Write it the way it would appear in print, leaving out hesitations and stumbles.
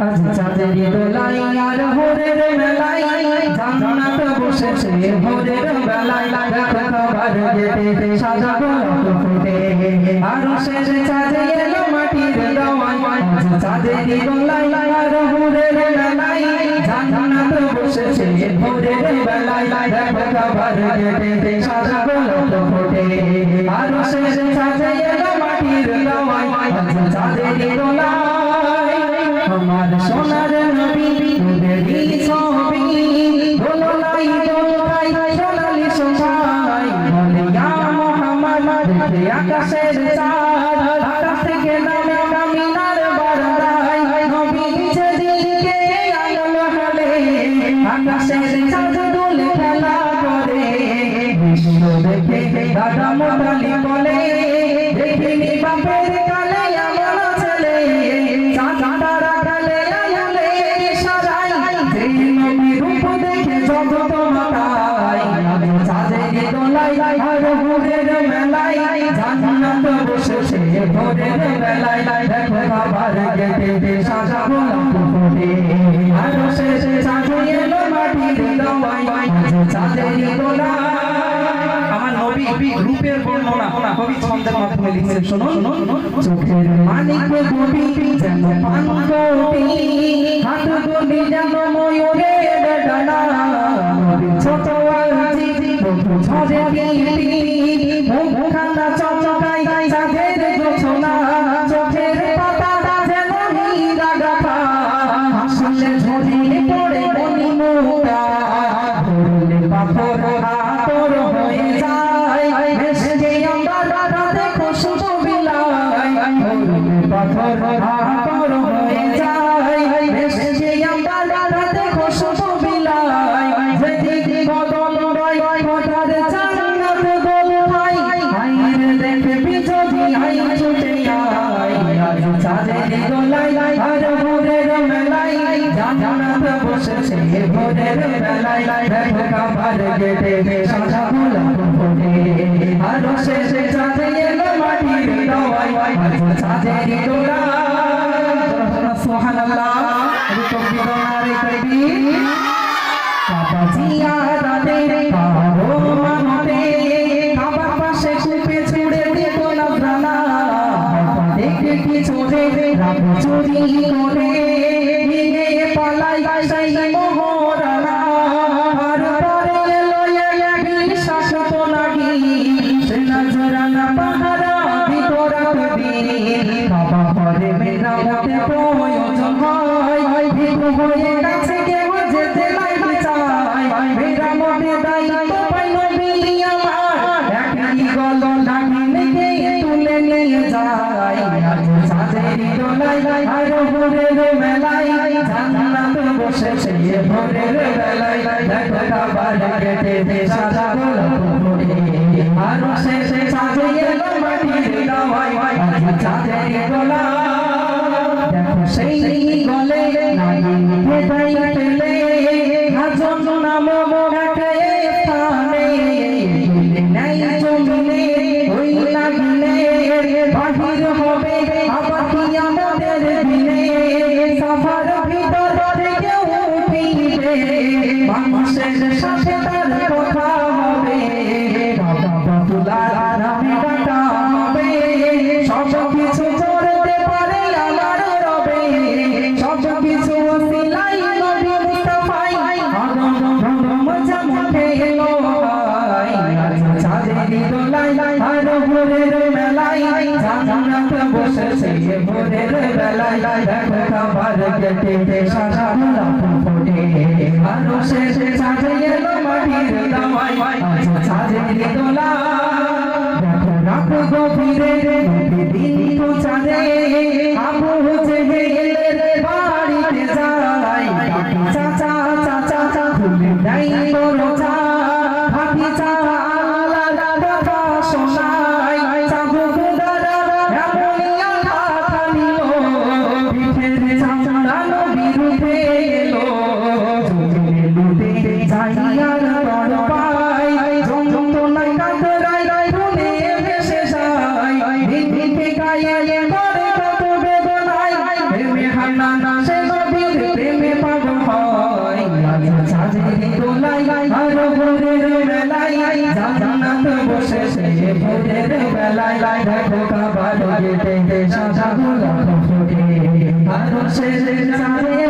আজ চাঁদের দোলাই আর ভোরের মেলায় জান্নাত বসেছে ভোরের বেলায় খাবার গেটে সাদা গোলাপ ফুটে আরশের চাঁদে এলো মাটির দাওয়ায় আজ চাঁদের দোলাই আর ভোরের মেলায় জান্নাত বসেছে ভোরের বেলায় খাবার গেটে সাদা গোলাপ ফুটে আরশের চাঁদে এলো মাটির দাওয়ায় আজ চাঁদের দোলাই আমার সোনার নবী তোদেরই ছবি দোলাই দোলাই সোনালি সোনাই বলে ইয়া মুহাম্মদ দেখে আকাশের চাঁদ আকাশ থেকে নামে কামিনার বারান্দায় নবী যেদিকে আলো হলে আকাশের চাঁদ দুলে খেলা করে বিশ্ব দেখে দাদা মোতালি বলে দেখিনি বাপের কালে এমন ছেলে চাঁদ জান্নাত বসেছে ভোরের বেলায় দেখো খাবার গেটে সাদা গোলাপ ফুটে আরশের চাঁদে এলো মাটির দাওয়ায় আজ চাঁদের দোলাই। আমার নবী রূপের বর্ণনা কবি ছন্দের মাধ্যমে লিখছেন, শোনো চোখের মানিক গোপী যেন পানকোটি হাত গুলি যেন ময়ূরের ডানা ছোট আলজি ঝরে মুখখানা চমকাই চাঁদের জোছনা চোখের পাতা যেন হীরা গাথা হাসলে ঝরিয়ে পড়ে মনি মুক্তা ধরলে পাথর আতর হয়ে যায় ভেসে আমরা দেখো শুভ বিলাই ধরলে পাথর আতর হয়ে যায় ভেসে আমরা দেখো শুভ বিলাই যেদিকে বদল রয় কথার জান্নাত দোলাই আইরে দেখে বিজলি আই ছুটে আয় আজ চাঁদের দোলাই আর ভোরের মেলায় জান্নাত বসেছে ভোরের বেলায় দেখো খাবার গেটে সাদা গোলাপ ফুটে আরশের চাঁদে এলো মাটির দাওয়ায় আজ চাঁদের দোলাই। সুবহানাল্লাহ, তাকবীর নারে তাকবীর। কাবা জিয়ারতের পারো মানতে কাবার পাশে কূপে ছুঁড়ে দিত নজরানা দেখে কিছু রে রাত চুরি করে নিয়ে পালাই সেই মোহরানা আর পরে এলো এক শাসক লাগি সে নজরানা পাহারা দিত রাত দিন কাবা পরে মেরামতে প্রয়োজন হয় ভিড় হয়ে কাছে কেউ যেতে লাগে চায় মেরামতে দায়িত্ব পাই নবী আমার একই গল লাগিয়ে তুলে নিয়ে যায় আজ চাঁদের দোলাই আর ভোরের মেলায় জান্নাত বসেছে ভোরের বেলায় দেখো খাবার গেটে সাদা গোলাপ ফুটে আরশের চাঁদে এলো মাটির দাওয়ায় আজ চাঁদের দোলাই। দেখো সেই গলে লাগিয়ে তাই পেলে হাজন নাম একে স্থানে নাই জমিনে ওই লাগিলে বাহির হবে আবার কিয়ামতের দিনে সাফার ভিতর থেকে উঠিবে মানুষের সাথে তার কথা হবে বাবুলার নামে ডাকা হবে সব কিছু করতে পারে আমার রবে সব কিছু সিলাই নবী মুস্তাফাই আদম যেমন এলো আজ চাঁদের দোলাই আর ভোরের মেলায় জান্নাত বসেছে ভোরের বেলায় দেখো খাবার গেটে সাদা গোলাপ ফুটে আরশের চাঁদে এলো মাটির দাওয়ায় আজ চাঁদের দোলাই। দেখো রাত গভীরে দিন তো চাঁদে আবু জেহেলের বাড়িতে যায় চাচা চাচা চা খুলে দেয় দরজা ভাতিজা আল্লাহ কথা শোনায় চাবুক দ্বারা এমনই আল্লাহ খালিল পিঠের চামড়া নবীর উঠে এলো জমিনে লুটে যাই আর তর পায় যন্ত্রণায় কাতরায় ভুলে ভেসে যায় দিকে গায়ে করে কত বেদনায় প্রেমে হান্না সে আর ভোরের বেলায় জান্নাত বসেছে ভোরের বেলায় দেখো কাবার গেটে সাদা গোলাপ ফুটে আর শেষের চাঁদে